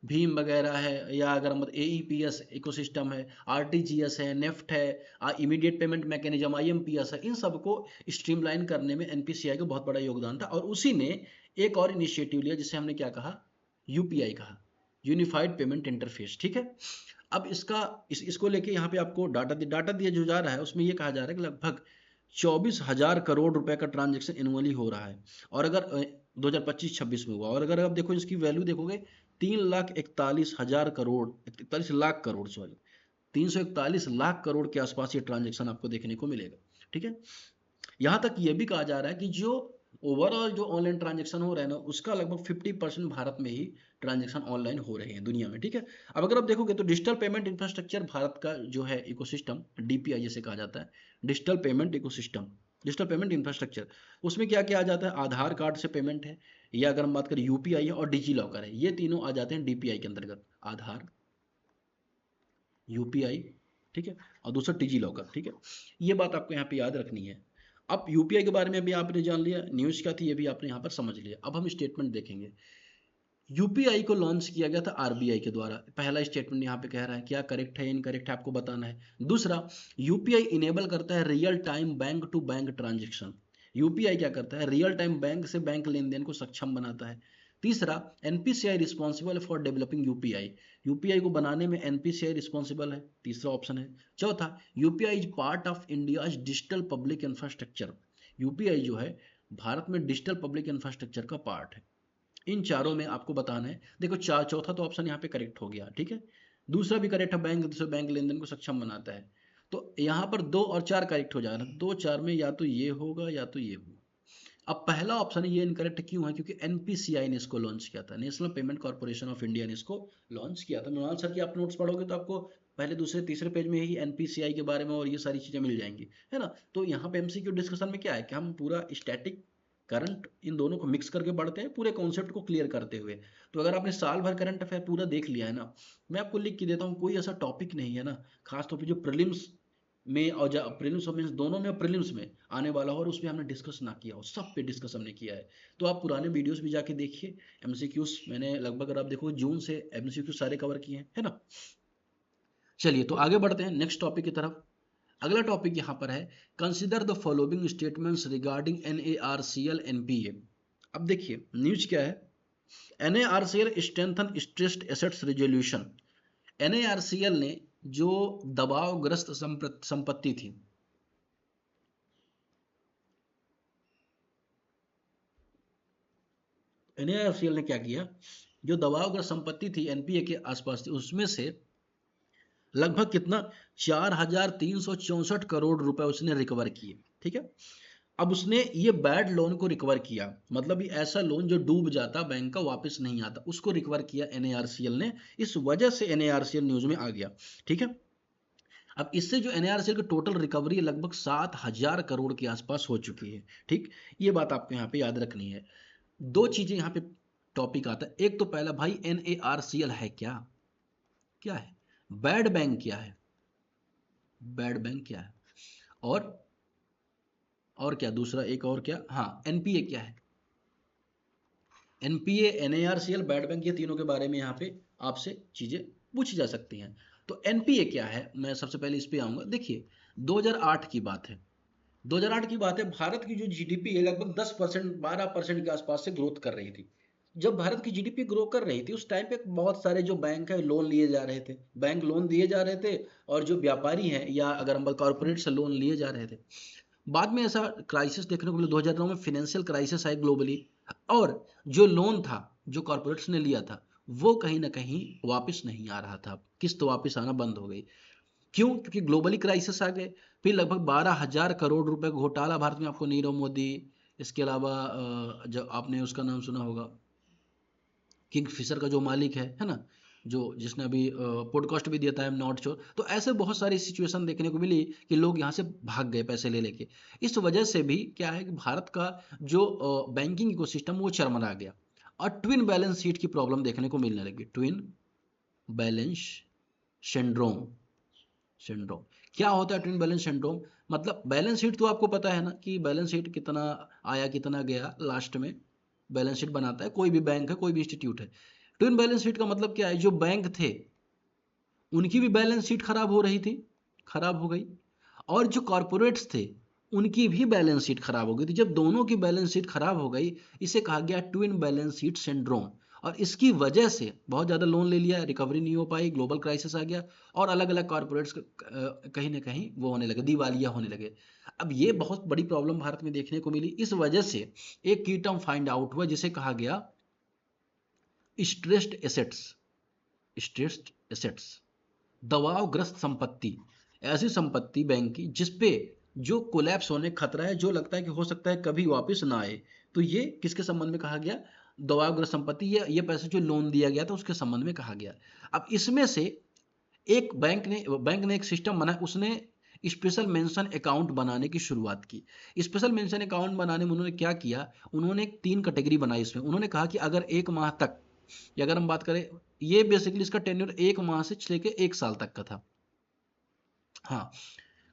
[SPEAKER 1] भीम वगैरह है, या अगर हम एईपीएस इकोसिस्टम है, आरटीजीएस है, नेफ्ट है, इमीडिएट पेमेंट मैकेनिज्म आईएमपीएस है, इन सबको स्ट्रीमलाइन करने में एनपीसीआई का बहुत बड़ा योगदान था। और उसी ने एक और इनिशिएटिव लिया जिसे हमने क्या कहा, यूपीआई कहा, यूनिफाइड पेमेंट इंटरफेस। ठीक है, अब इसको लेके यहाँ पे आपको डाटा दिया जो जा रहा है उसमें ये कहा जा रहा है कि लगभग 24,000 करोड़ रुपए का ट्रांजेक्शन एनुअली हो रहा है। और अगर 2025-26 में हुआ, और अगर आप देखो इसकी वैल्यू देखोगे 3,41,000 करोड़, 41 लाख करोड़, सॉरी 341 लाख करोड़ के आसपास ये ट्रांजेक्शन आपको देखने को मिलेगा। ठीक है, यहाँ तक ये भी कहा जा रहा है कि जो ओवरऑल जो ऑनलाइन ट्रांजेक्शन हो रहा है ना, उसका लगभग 50% भारत में ही ट्रांजेक्शन ऑनलाइन हो रहे हैं दुनिया में। ठीक है, अब अगर आप देखोगे तो डिजिटल पेमेंट इंफ्रास्ट्रक्चर भारत का जो है इकोसिस्टम, डीपीआई जिसे कहा जाता है, digital payment ecosystem, digital payment infrastructure, उसमें क्या क्या आ जाता है, आधार कार्ड से पेमेंट है, या अगर हम बात करें यूपीआई है और डिजी लॉकर है, ये तीनों आ जाते हैं डीपीआई के अंतर्गत, आधार, यूपीआई, ठीक है, और दूसरा डिजी लॉकर। ठीक है, ये बात आपको यहाँ पे याद रखनी है। अब यूपीआई के बारे में भी आपने जान लिया, न्यूज़ क्या थी ये भी आपने यहाँ पर समझ लिया। अब हम स्टेटमेंट देखेंगे। यूपीआई को लॉन्च किया गया था आरबीआई के द्वारा। पहला स्टेटमेंट यहाँ पे कह रहा है, क्या करेक्ट है इनकरेक्ट है आपको बताना है। दूसरा, यूपीआई इनेबल करता है real time bank to bank transaction. UPI क्या करता है, रियल टाइम बैंक से बैंक लेन देन को सक्षम बनाता है। तीसरा, NPCI responsible for developing UPI, UPI को बनाने में एनपीसीआई रिस्पॉन्सिबल है, तीसरा ऑप्शन है। चौथा, UPI is part of India digital public infrastructure, UPI जो है भारत में डिजिटल पब्लिक इंफ्रास्ट्रक्चर का पार्ट है। इन चारों में आपको बताना है। देखो चौथा तो ऑप्शन यहाँ पे करेक्ट हो गया। ठीक है, दूसरा भी करेक्ट है, बैंक दूसरे बैंक लेन देन को सक्षम बनाता है। तो यहाँ पर 2 और 4 करेक्ट हो जाएगा, 2 4 में या तो ये होगा या तो ये होगा। अब पहला ऑप्शन है ये इनकरेक्ट क्यों है, क्योंकि एनपीसीआई ने इसको लॉन्च किया था, national payment corporation of India ने इसको लॉन्च किया था। मृणाल सर की आप नोट्स पढ़ोगे तो आपको पहले दूसरे तीसरे पेज में ही एनपीसीआई के बारे में और ये सारी चीजें मिल जाएंगी, है ना। तो यहाँ पे एमसीक्यू डिस्कशन में क्या है कि हम पूरा स्टैटिक करंट इन दोनों को मिक्स करके पढ़ते हैं, पूरे कॉन्सेप्ट को क्लियर करते हुए। तो अगर आपने साल भर करंट अफेयर पूरा देख लिया है ना, मैं आपको लिख के देता हूँ, कोई ऐसा टॉपिक नहीं है ना, खासतौर पर जो प्रीलिम्स में और प्रीलिम्स और मेंस दोनों में, प्रीलिम्स में आने वाला हो और उसमें हमने डिस्कस ना किया हो, सब पे डिस्कस हमने किया है। तो आप पुराने वीडियोस भी जाके देखिए, एमसीक्यूज मैंने लगभग अगर आप देखो जून से एमसीक्यू सारे कवर किए हैं, है ना। चलिए तो आगे बढ़ते हैं नेक्स्ट टॉपिक की तरफ। अगला टॉपिक यहाँ पर है, consider the following statements regarding NARCL NPA. अब देखिए न्यूज क्या है, NARCL strengthen stressed assets resolution. NARCL ने जो दबावग्रस्त संपत्ति थी, NARCL ने क्या किया, जो दबावग्रस्त संपत्ति थी एनपीए के आसपास थी, उसमें से लगभग कितना 4,364 करोड़ रुपए उसने रिकवर किए। ठीक है, अब उसने ये बैड लोन को रिकवर किया, मतलब ये ऐसा लोन जो डूब जाता बैंक का वापस नहीं आता, उसको रिकवर किया NARCL ने। इस वजह से NARCL न्यूज में आ गया। ठीक है, अब इससे जो NARCL की टोटल रिकवरी लगभग 7,000 करोड़ के आसपास हो चुकी है। ठीक, ये बात आपको यहाँ पे याद रखनी है। दो चीजें यहाँ पे टॉपिक आता है, एक तो पहला भाई NARCL है क्या, क्या है, बैड बैंक क्या है, बैड बैंक क्या है, और क्या दूसरा, एक और क्या, हाँ एनपीए क्या है। एनपीए, NARCL, बैड बैंक, ये तीनों के बारे में यहाँ पे आपसे चीजें पूछी जा सकती हैं। तो एनपीए क्या है, मैं सबसे पहले इस पे आऊंगा। देखिए 2008 की बात है, 2008 की बात है, भारत की जो जीडीपी है लगभग 10% 12% के आसपास से ग्रोथ कर रही थी। जब भारत की जीडीपी ग्रो कर रही थी उस टाइम पे बहुत सारे जो बैंक है लोन लिए जा रहे थे, बैंक लोन दिए जा रहे थे, और जो व्यापारी हैं या अगर हम कॉर्पोरेट से लोन लिए जा रहे थे। बाद में ऐसा क्राइसिस देखने को मिला, 2009 में फाइनेंशियल क्राइसिस आई ग्लोबली, और जो लोन था जो कॉर्पोरेट्स ने लिया था वो कहीं ना कहीं वापस नहीं आ रहा था, किस्त वापस आना बंद हो गई। क्यों? क्योंकि ग्लोबली क्राइसिस आ गए। फिर लगभग 12,000 करोड़ रुपए का घोटाला भारत में, आपको नीरव मोदी, इसके अलावा जो आपने उसका नाम सुना होगा, किंग फिशर का जो मालिक है ना, जो जिसने अभी पॉडकास्ट भी दिया था, नॉट श्योर। तो ऐसे बहुत सारी सिचुएशन देखने को मिली कि लोग यहाँ से भाग गए पैसे ले लेके। इस वजह से भी क्या है कि भारत का जो बैंकिंग इकोसिस्टम वो चरमरा गया, और ट्विन बैलेंस शीट की प्रॉब्लम देखने को मिलने लगी। ट्विन बैलेंस सिंड्रोम, सिंड्रोम क्या होता है? ट्विन बैलेंस सिंड्रोम मतलब, बैलेंस शीट तो आपको पता है ना कि बैलेंस शीट कितना आया कितना गया, लास्ट में बैलेंस शीट बनाता है कोई भी बैंक है, कोई भी इंस्टीट्यूट है। ट्विन बैलेंस शीट का मतलब क्या है, जो बैंक थे उनकी भी बैलेंस शीट खराब हो रही थी, खराब हो गई, और जो कॉरपोरेट्स थे उनकी भी बैलेंस शीट खराब हो गई थी। जब दोनों की बैलेंस शीट खराब हो गई, इसे कहा गया ट्विन बैलेंस शीट सिंड्रोम। और इसकी वजह से बहुत ज़्यादा लोन ले लिया, रिकवरी नहीं हो पाई, ग्लोबल क्राइसिस आ गया, और अलग अलग कॉरपोरेट्स कहीं ना कहीं वो होने लगे, दिवालिया होने लगे। अब ये बहुत बड़ी प्रॉब्लम भारत में देखने को मिली। इस वजह से एक की टर्म फाइंड आउट हुआ जिसे कहा गया स्ट्रेस्ड एसेट्स, स्ट्रेस्ड एसेट्स, दबावग्रस्त संपत्ति। ऐसी संपत्ति बैंक की जिसपे जो कोलैप्स होने का खतरा है, जो लगता है कि हो सकता है कभी वापस ना आए, तो ये किसके संबंध में कहा गया? दबावग्रस्त संपत्ति। ये पैसे जो लोन दिया गया था उसके संबंध में कहा गया। अब इसमें से एक बैंक ने एक सिस्टम बनाया, उसने स्पेशल मेंशन अकाउंट बनाने की शुरुआत की। स्पेशल मेंशन अकाउंट बनाने में उन्होंने क्या किया, उन्होंने एक 3 कैटेगरी बनाई इसमें। उन्होंने कहा कि अगर 1 माह तक, या अगर हम बात करें, ये बेसिकली इसका टेन्योर 1 माह से लेके 1 साल तक का था। हाँ,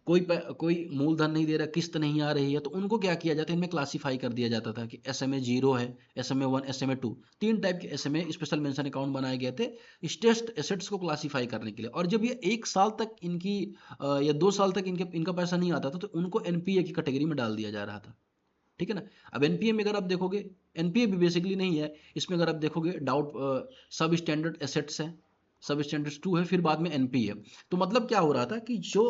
[SPEAKER 1] कोई मूलधन नहीं दे रहा, किस्त नहीं आ रही है, तो उनको क्या किया जाता है, इनमें क्लासिफाई कर दिया जाता था कि SMA 0 है, SMA 1, SMA 2, 3 टाइप के SMA स्पेशल मेंशन अकाउंट बनाए गए थे स्ट्रेस्ड एसेट्स को क्लासिफाई करने के लिए। और जब ये 1 साल तक इनकी या 2 साल तक इनका पैसा नहीं आता था, तो उनको NPA की कैटेगरी में डाल दिया जा रहा था। ठीक है ना। अब एनपीए में अगर आप देखोगे, एनपीए भी बेसिकली नहीं है इसमें, अगर आप देखोगे डाउट सब स्टैंडर्ड एसेट्स है, सब स्टैंडर्ड 2 है, फिर बाद में एनपीए। तो मतलब क्या हो रहा था कि जो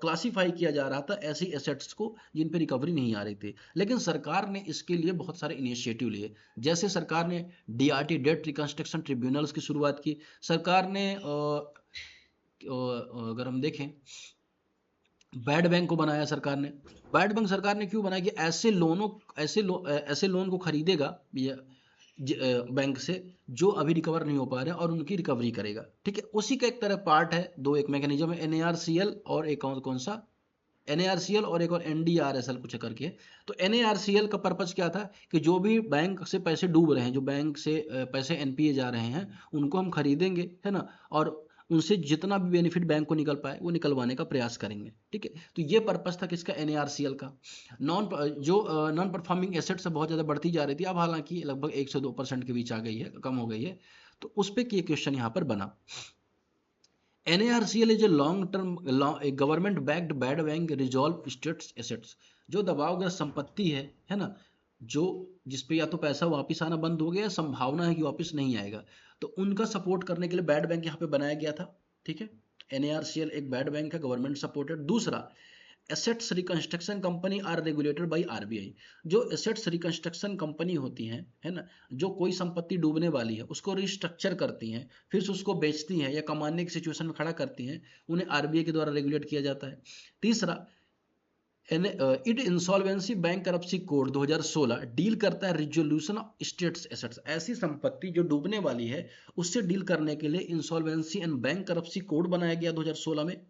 [SPEAKER 1] क्लासिफाई किया जा रहा था ऐसी एसेट्स को जिन पे रिकवरी नहीं आ रही थी। लेकिन सरकार ने इसके लिए बहुत सारे इनिशिएटिव लिए। जैसे सरकार ने DRT, डेट रिकंस्ट्रक्शन ट्रिब्यूनल्स की शुरुआत की। सरकार ने अगर हम देखें, बैड बैंक को बनाया सरकार ने। बैड बैंक सरकार ने क्यों बनाया कि ऐसे लोन को खरीदेगा बैंक से जो अभी रिकवर नहीं हो पा रहे हैं, और उनकी रिकवरी करेगा। ठीक है, उसी का एक तरह पार्ट है, दो एक मैकेनिज्म है, NARCL और एक कौन सा, NARCL और एक और NDRSL कुछ करके। तो NARCL का पर्पज क्या था कि जो भी बैंक से पैसे डूब रहे हैं, जो बैंक से पैसे NPA जा रहे हैं, उनको हम खरीदेंगे, है ना, और उनसे जितना भी बेनिफिट बैंक को निकल पाए वो निकलवाने का प्रयास करेंगे। ठीक है, तो ये पर्पस था किसका, NARCL का। नॉन परफॉर्मिंग एसेट्स बहुत ज़्यादा बढ़ती जा रही थी, अब हालांकि लगभग 1 से 2% के बीच आ गई है, कम हो गई है। तो उस पर क्वेश्चन यहाँ पर बना। NARCL is a long term government backed bad bank resolve states assets. जो दबावग्रस्त संपत्ति है ना, जो जिसपे या तो पैसा वापस आना बंद हो गया, संभावना है कि वापस नहीं आएगा, तो उनका सपोर्ट करने के लिए बैड बैंक यहाँ पे बनाया गया था। ठीक है, NARCL एक बैड बैंक है, गवर्नमेंट सपोर्टेड। दूसरा, assets reconstruction company are regulated by RBI. जो एसेट्स रिकंस्ट्रक्शन कंपनी होती हैं, है ना, जो कोई संपत्ति डूबने वाली है उसको रिस्ट्रक्चर करती हैं, फिर से उसको बेचती हैं या कमाने की सिचुएशन में खड़ा करती हैं, उन्हें आरबीआई के द्वारा रेगुलेट किया जाता है। तीसरा, it insolvency bank करप्सी code 2016 deal करता है रिजोल्यूशन ऑफ स्टेट्स एसेट्स। ऐसी संपत्ति जो डूबने वाली है उससे डील करने के लिए इंसॉल्वेंसी एंड बैंक करप्सी कोड बनाया गया 2016 में,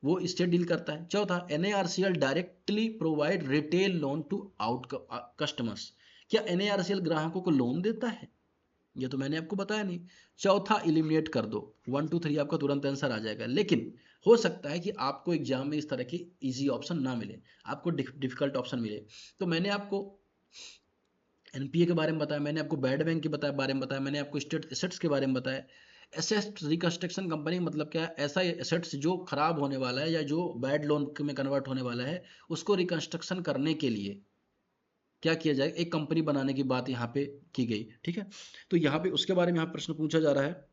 [SPEAKER 1] वो स्टेट डील करता है। चौथा, NARCL directly provide retail loan to out customers. क्या एनएआरसीएल ग्राहकों को लोन देता है? ये तो मैंने आपको बताया नहीं। चौथा, इलिमिनेट कर दो। 1 2 3 आपका तुरंत आंसर आ जाएगा, लेकिन हो सकता है कि आपको एग्जाम में इस तरह की इजी ऑप्शन ना मिले, आपको डिफिकल्ट ऑप्शन मिले। तो मैंने आपको एनपीए के बारे में बताया, मैंने आपको बैड बैंक के बारे में बताया, मैंने आपको स्टेट एसेट्स के बारे में बताया। एसेट्स रिकंस्ट्रक्शन कंपनी मतलब क्या है? ऐसा एसेट्स जो खराब होने वाला है या जो बैड लोन में कन्वर्ट होने वाला है, उसको रिकंस्ट्रक्शन करने के लिए क्या किया जाए, एक कंपनी बनाने की बात यहाँ पे की गई। ठीक है, तो यहाँ पे उसके बारे में यहाँ प्रश्न पूछा जा रहा है,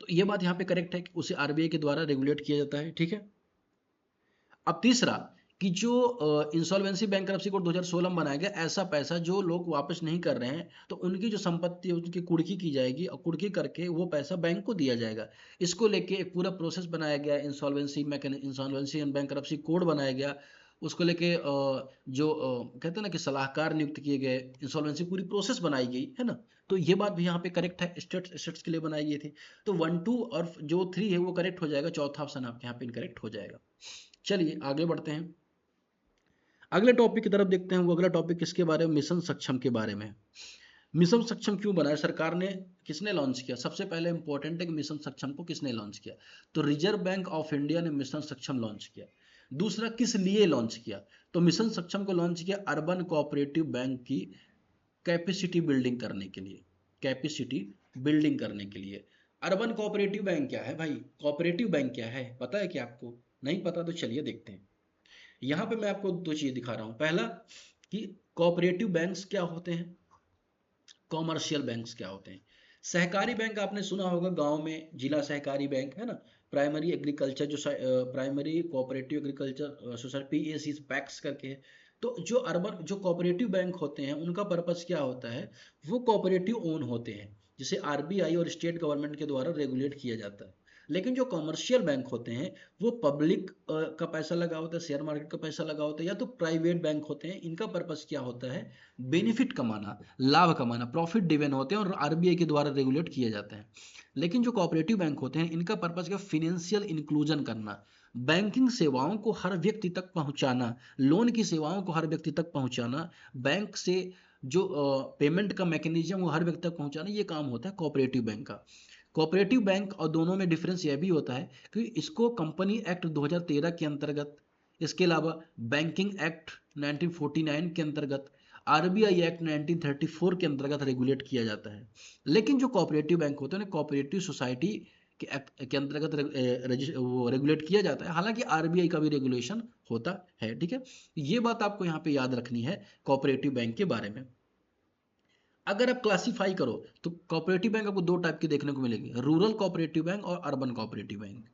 [SPEAKER 1] तो ये बात यहाँ पे करेक्ट है कि उसे आरबीआई के द्वारा रेगुलेट किया जाता है। ठीक है, अब तीसरा कि जो इंसॉल्वेंसी बैंकरप्सी कोड 2016 में बनाया गया, ऐसा पैसा जो लोग वापस नहीं कर रहे हैं तो उनकी जो संपत्ति है उनकी कुर्की की जाएगी और कुर्की करके वो पैसा बैंक को दिया जाएगा। इसको लेके एक पूरा प्रोसेस बनाया गया, इंसॉल्वेंसी एंड बैंकरप्सी कोड बनाया गया। उसको लेके जो कहते हैं ना कि सलाहकार नियुक्त किए गए, इंसॉल्वेंसी पूरी प्रोसेस बनाई गई, है ना। तो ये बात भी यहाँ पे करेक्ट है, स्टेट्स के लिए बनाई गई थी। तो 1 2 और जो 3 है वो करेक्ट हो जाएगा, चौथा ऑप्शन आपके यहाँ पे इनकरेक्ट हो जाएगा। चलिए आगे बढ़ते हैं, अगले टॉपिक की तरफ देखते हैं। वो अगला टॉपिक किसके बारे में? मिशन सक्षम के बारे में। मिशन सक्षम क्यों बनाया सरकार ने, किसने लॉन्च किया? सबसे पहले इंपॉर्टेंट है कि मिशन सक्षम को किसने लॉन्च किया, तो रिजर्व बैंक ऑफ इंडिया ने मिशन सक्षम लॉन्च किया। दूसरा, किस लिए लॉन्च किया, तो मिशन सक्षम को लॉन्च किया अर्बन कोऑपरेटिव बैंक की कैपेसिटी बिल्डिंग करने के लिए। कैपेसिटी बिल्डिंग करने के लिए। अर्बन कोऑपरेटिव बैंक क्या है भाई? कोऑपरेटिव बैंक क्या है पता है क्या आपको? नहीं पता तो चलिए देखते हैं। यहाँ पे मैं आपको दो चीज दिखा रहा हूं। पहला कि कोऑपरेटिव बैंक्स क्या होते हैं, कॉमर्शियल बैंक्स क्या होते हैं। सहकारी बैंक आपने सुना होगा, गांव में जिला सहकारी बैंक है ना, प्राइमरी एग्रीकल्चर जो primary cooperative agriculture society PAC PACS करके है। तो जो अर्बन जो कोऑपरेटिव बैंक होते हैं उनका पर्पस क्या होता है, वो कोऑपरेटिव ओन होते हैं, जिसे आरबीआई और स्टेट गवर्नमेंट के द्वारा रेगुलेट किया जाता है। लेकिन जो कमर्शियल बैंक होते हैं वो पब्लिक का पैसा लगा होता है, शेयर मार्केट का पैसा लगा होता है, या तो प्राइवेट बैंक होते हैं। इनका पर्पस क्या होता है, बेनिफिट कमाना, लाभ कमाना, प्रॉफिट डिवेन होते हैं और आरबीआई के द्वारा रेगुलेट किए जाते हैं। लेकिन जो कोऑपरेटिव बैंक होते हैं इनका पर्पस क्या, फिनेंशियल इंक्लूजन करना, बैंकिंग सेवाओं को हर व्यक्ति तक पहुंचाना, लोन की सेवाओं को हर व्यक्ति तक पहुंचाना, बैंक से जो पेमेंट का मैकेनिज्म वो हर व्यक्ति तक पहुंचाना, ये काम होता है कोऑपरेटिव बैंक का। कोऑपरेटिव बैंक और दोनों में डिफरेंस यह भी होता है कि इसको कंपनी एक्ट 2013 के अंतर्गत, इसके अलावा बैंकिंग एक्ट 1949 के अंतर्गत, आरबीआई एक्ट 1934 के अंतर्गत रेगुलेट किया जाता है। लेकिन जो कोऑपरेटिव बैंक होते हैं कोऑपरेटिव सोसाइटी के एक्ट के अंतर्गत वो रेगुलेट किया जाता है, हालांकि आरबीआई का भी रेगुलेशन होता है। ठीक है, ये बात आपको यहाँ पे याद रखनी है कोऑपरेटिव बैंक के बारे में। अगर आप क्लासिफाई करो तो कोऑपरेटिव बैंक आपको दो टाइप के देखने को मिलेंगे, रूरल कोऑपरेटिव बैंक और अर्बन कोऑपरेटिव बैंक।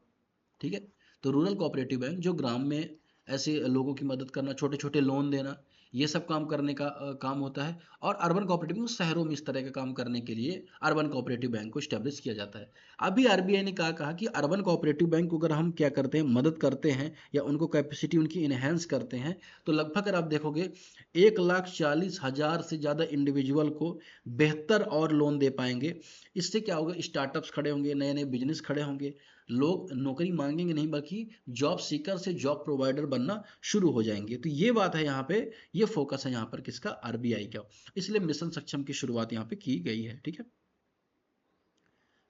[SPEAKER 1] ठीक है, तो रूरल कोऑपरेटिव बैंक जो ग्राम में ऐसे लोगों की मदद करना, छोटे छोटे लोन देना, ये सब काम करने का काम होता है। और अर्बन कोऑपरेटिव बैंक शहरों में इस तरह का काम करने के लिए अर्बन कोऑपरेटिव बैंक को स्टैब्लिश किया जाता है। अभी आरबीआई ने कहा कि अर्बन कोऑपरेटिव बैंक को अगर हम क्या करते हैं, मदद करते हैं या उनको कैपेसिटी उनकी इनहेंस करते हैं, तो लगभग अगर आप देखोगे 1,40,000 से ज़्यादा इंडिविजुअल को बेहतर और लोन दे पाएंगे। इससे क्या होगा, स्टार्टअप्स खड़े होंगे, नए नए बिजनेस खड़े होंगे, लोग नौकरी मांगेंगे नहीं बल्कि जॉब सीकर से जॉब प्रोवाइडर बनना शुरू हो जाएंगे। तो ये बात है यहाँ पे, ये फोकस है यहाँ पर किसका, आरबीआई का। इसलिए मिशन सक्षम की शुरुआत यहाँ पे की गई है। ठीक है,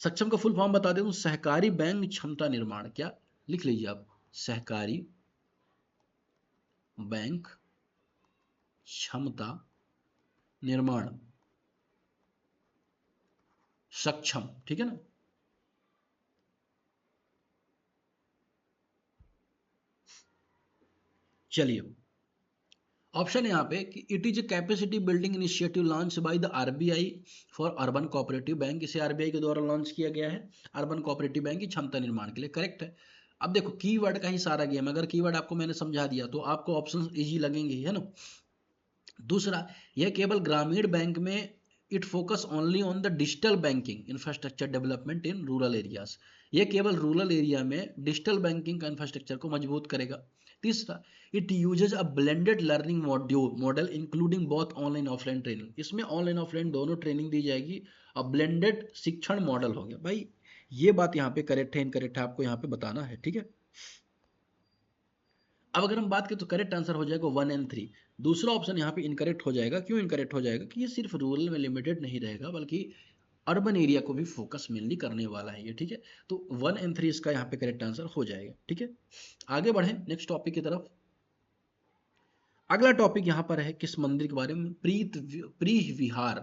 [SPEAKER 1] सक्षम का फुल फॉर्म बता दें, सहकारी बैंक क्षमता निर्माण। क्या लिख लीजिए आप, सहकारी बैंक क्षमता निर्माण सक्षम। ठीक है ना, चलिए ऑप्शन यहाँ पे कि it is a capacity building initiative launch by the RBI for urban cooperative bank. इसे आरबीआई के द्वारा लॉन्च किया गया है अर्बन कोऑपरेटिव बैंक की क्षमता निर्माण के लिए, करेक्ट है। अब देखो कीवर्ड का ही सारा गेम, अगर कीवर्ड आपको मैंने समझा दिया तो आपको ऑप्शन इजी लगेंगे, है ना। दूसरा, यह केवल ग्रामीण बैंक में it focus only on the digital banking infrastructure development in rural areas. यह केवल रूरल एरिया में डिजिटल बैंकिंग का इंफ्रास्ट्रक्चर को मजबूत करेगा। तीसरा, it uses a blended learning model including both online offline training. इसमें ऑनलाइन ऑफलाइन दोनों ट्रेनिंग दी जाएगी और ब्लेंडेड शिक्षण मॉडल हो गया। भाई ये बात यहाँ पे करेक्ट है इनकरेक्ट है आपको यहाँ पे बताना है, ठीक है। अब अगर हम बात करें तो करेक्ट आंसर हो जाएगा 1 एंड 3। दूसरा ऑप्शन यहाँ पे इनकरेक्ट हो जाएगा। क्यों इनकरेक्ट हो जाएगा कि ये सिर्फ रूरल में लिमिटेड नहीं रहेगा बल्कि अर्बन एरिया को भी फोकस मेनली करने वाला है ये, ठीक है। तो 1 एंड 3 इसका यहाँ पे करेक्ट आंसर हो जाएगा, ठीक है। आगे बढ़े नेक्स्ट टॉपिक की तरफ। अगला टॉपिक यहाँ पर है किस मंदिर के बारे में, प्रीह विहार।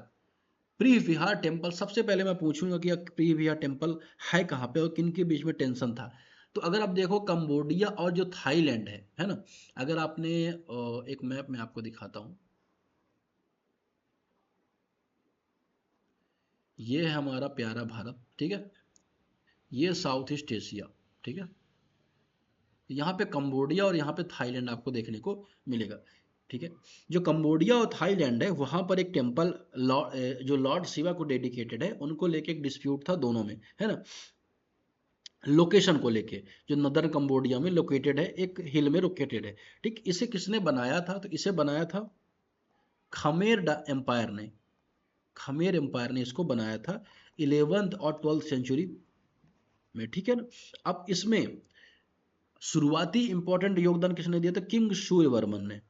[SPEAKER 1] प्रीह विहार टेम्पल। सबसे पहले मैं पूछूंगा कि प्रीह विहार टेम्पल है कहाँ पे और किन के बीच में टेंशन था। तो अगर आप देखो कंबोडिया और जो थाईलैंड है ना, अगर आपने एक मैप में आपको दिखाता हूं, ये है हमारा प्यारा भारत, ठीक है। ये साउथ ईस्ट एशिया, ठीक है। यहाँ पे कंबोडिया और यहाँ पे थाईलैंड आपको देखने को मिलेगा, ठीक है। जो कंबोडिया और थाईलैंड है वहां पर एक टेम्पल जो लॉर्ड शिवा को डेडिकेटेड है, उनको लेके एक डिस्प्यूट था दोनों में, है ना, लोकेशन को लेके। जो नदर कंबोडिया में लोकेटेड है, एक हिल में लोकेटेड है, ठीक। इसे किसने बनाया था, तो इसे बनाया था खमेर एम्पायर ने। खमेर एम्पायर ने इसको बनाया था 11th और 12th सेंचुरी में, ठीक है ना। अब इसमें शुरुआती इंपॉर्टेंट योगदान किसने दिया था, किंग सूर्यवर्मन ने।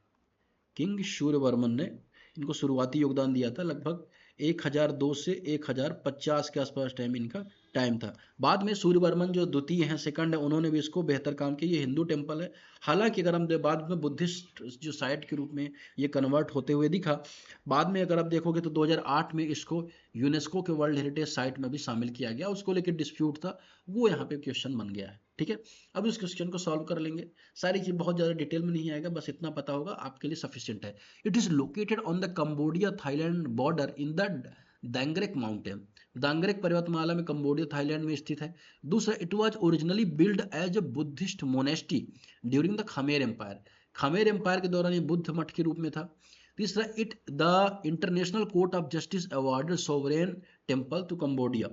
[SPEAKER 1] किंग सूर्यवर्मन ने इनको शुरुआती योगदान दिया था। लगभग 1002 से 1050 के आसपास टाइम इनका टाइम था। बाद में सूर्यवर्मन जो द्वितीय हैं, सेकंड है, उन्होंने भी इसको बेहतर काम किया। ये हिंदू टेम्पल है, हालांकि अगर हम बाद में बुद्धिस्ट जो साइट के रूप में ये कन्वर्ट होते हुए दिखा। बाद में अगर आप देखोगे तो 2008 में इसको यूनेस्को के वर्ल्ड हेरिटेज साइट में भी शामिल किया गया। उसको लेकर डिस्प्यूट था, वो यहाँ पे क्वेश्चन बन गया है, ठीक है। अब इस क्वेश्चन को सॉल्व कर लेंगे। सारी चीज बहुत ज्यादा डिटेल में नहीं आएगा, बस इतना पता होगा आपके लिए सफिशिएंट है। It is located on the Cambodia Thailand border in the Dangrek mountain. Dangrek पर्वतमाला में कंबोडिया थाईलैंड में स्थित है। दूसरा, it was originally build as a Buddhist monastery during the Khmer empire. Khmer empire के दौरान ये बुद्ध मठ के रूप में था। तीसरा, it the international court of justice awarded sovereign temple to Cambodia.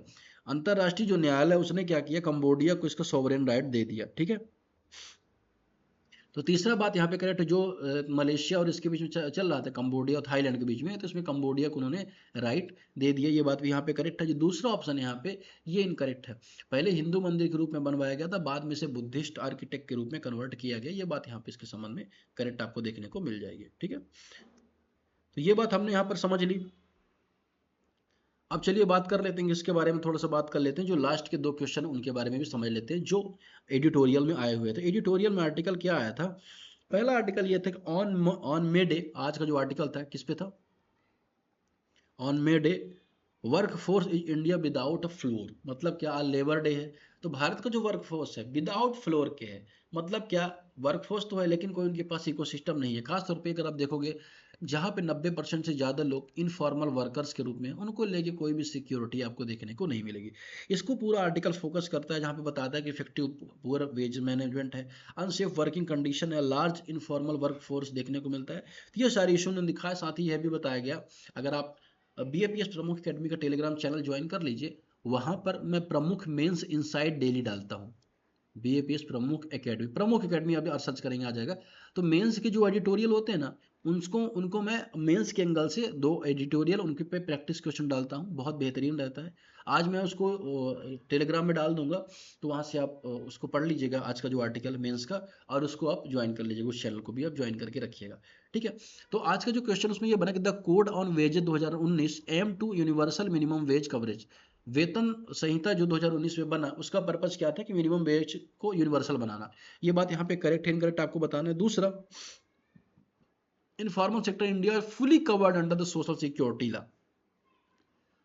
[SPEAKER 1] अंतरराष्ट्रीय जो न्यायालय उसने क्या किया, कंबोडिया को इसका सोवरेन राइट दे दिया, ठीक है। तो तीसरा बात यहाँ पे करेक्ट, जो मलेशिया और इसके बीच में चल रहा था, कंबोडिया और थाईलैंड के बीच में, तो इसमें कंबोडिया को उन्होंने राइट दे दिया। ये बात भी यहाँ पे करेक्ट है। जो दूसरा ऑप्शन है यहाँ पे ये इनकरेक्ट है। पहले हिंदू मंदिर के रूप में बनवाया गया था, बाद में से बुद्धिस्ट आर्किटेक्ट के रूप में कन्वर्ट किया गया। ये बात यहाँ पे इसके संबंध में करेक्ट आपको देखने को मिल जाएगी, ठीक है। तो ये बात हमने यहाँ पर समझ ली। अब चलिए बात कर लेते हैं इसके बारे में, थोड़ा सा बात कर लेते हैं। जो लास्ट के दो क्वेश्चन उनके बारे में भी समझ लेते हैं जो एडिटोरियल में आए हुए थे। एडिटोरियल में आर्टिकल क्या आया था, पहला आर्टिकल ये था कि ऑन मे डे, आज का जो आर्टिकल था किस पे था, on May day work force is India without a floor. मतलब क्या, लेबर डे है तो भारत का जो वर्क फोर्स है विदाउट फ्लोर के है। मतलब क्या, वर्क फोर्स तो है लेकिन कोई उनके पास इकोसिस्टम नहीं है। खासतौर पे अगर आप देखोगे जहाँ पे 90% से ज़्यादा लोग इनफॉर्मल वर्कर्स के रूप में, उनको लेके कोई भी सिक्योरिटी आपको देखने को नहीं मिलेगी। इसको पूरा आर्टिकल फोकस करता है, जहाँ पे बताता है कि इफेक्टिव पुअर वेज मैनेजमेंट है, अनसेफ वर्किंग कंडीशन है, लार्ज इनफॉर्मल वर्क फोर्स देखने को मिलता है। तो ये सारी इशू ने दिखा है। साथ ही यह भी बताया गया, अगर आप BAPS प्रमुख अकेडमी का टेलीग्राम चैनल ज्वाइन कर लीजिए, वहां पर मैं प्रमुख मेंस इनसाइट डेली डालता हूँ। BAPS प्रमुख एकेडमी अभी सर्च करेंगे आ जाएगा। तो मेंस के जो एडिटोरियल होते हैं ना, उनको मैं मेंस के एंगल से 2 एडिटोरियल उनके पे प्रैक्टिस क्वेश्चन डालता हूँ, बहुत बेहतरीन रहता है। आज मैं उसको टेलीग्राम में डाल दूंगा, तो वहां से आप उसको पढ़ लीजिएगा, आज का जो आर्टिकल मेंस का, और उसको आप ज्वाइन कर लीजिएगा, उस चैनल को भी आप ज्वाइन करके रखिएगा, ठीक है। तो आज का जो क्वेश्चन उसमें ये बना कि the code on wages 2019 aim to universal minimum wage coverage. वेतन संहिता जो 2019 में बना, उसका पर्पस क्या था कि मिनिमम वेज को यूनिवर्सल बनाना। ये बात यहाँ पे करेक्ट है इनकरेक्ट आपको बताना है। दूसरा, informal sector India fully covered under the social security law.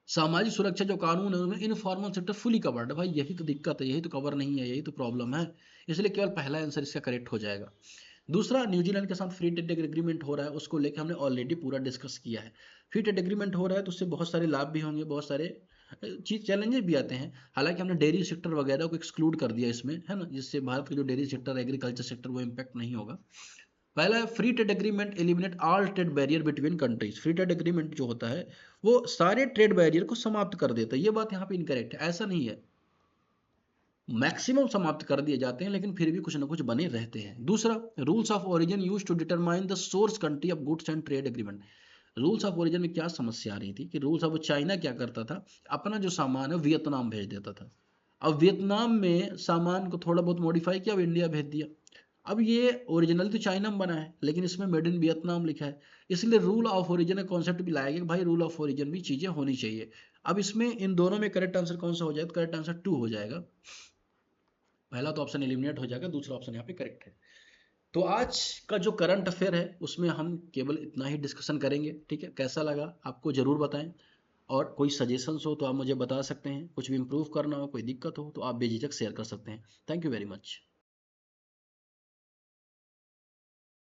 [SPEAKER 1] सामाजिक सुरक्षा जो कानून है उसमें इनफॉर्मल सेक्टर फुली कवर्ड है। भाई यही तो दिक्कत है, यही तो कवर नहीं है, यही तो प्रॉब्लम है। इसलिए केवल पहला आंसर इसका करेक्ट हो जाएगा। दूसरा, न्यूजीलैंड के साथ फ्री ट्रेड एग्रीमेंट हो रहा है, उसको लेकर हमने ऑलरेडी पूरा डिस्कस किया है। फ्री ट्रेड एग्रीमेंट हो रहा है तो उससे बहुत सारे लाभ भी होंगे, बहुत सारे चीज चैलेंजेस भी आते हैं। हालांकि हमने डेयरी सेक्टर वगैरह को एक्सक्लूड कर दिया इसमें, है ना, जिससे भारत का जो डेयरी सेक्टर, एग्रीकल्चर सेक्टर, वो इम्पैक्ट नहीं होगा। पहला है free trade agreement eliminate all trade barrier between countries. Free trade agreement जो होता है वो सारे ट्रेड बैरियर को समाप्त कर देता है। ये बात यहाँ पे इनकरेक्ट है, ऐसा नहीं है, मैक्सिमम समाप्त कर दिए जाते हैं लेकिन फिर भी कुछ ना कुछ बने रहते हैं। दूसरा, rules of origin use to determine the source country of goods and trade agreement. Rules of origin में क्या समस्या आ रही थी कि रूल्स ऑफ चाइना क्या करता था, अपना जो सामान है वियतनाम भेज देता था। अब वियतनाम में सामान को थोड़ा बहुत मॉडिफाई किया, अब इंडिया भेज दिया। अब ये ओरिजिनल तो चाइना में बना है लेकिन इसमें मेड इन वियतनाम लिखा है, इसलिए रूल ऑफ ओरिजिन का कॉन्सेप्ट भी लाया गया कि भाई रूल ऑफ ओरिजिन भी चीजें होनी चाहिए। अब इसमें इन दोनों में करेक्ट आंसर कौन सा हो जाएगा? करेक्ट आंसर 2 हो जाएगा। पहला तो ऑप्शन एलिमिनेट हो जाएगा, दूसरा ऑप्शन यहाँ पे करेक्ट है। तो आज का जो करंट अफेयर है उसमें हम केवल इतना ही डिस्कशन करेंगे, ठीक है। कैसा लगा आपको जरूर बताएं, और कोई सजेशंस हो तो आप मुझे बता सकते हैं, कुछ भी इंप्रूव करना हो, कोई दिक्कत हो तो आप बेझिझक शेयर कर सकते हैं। Thank you very much.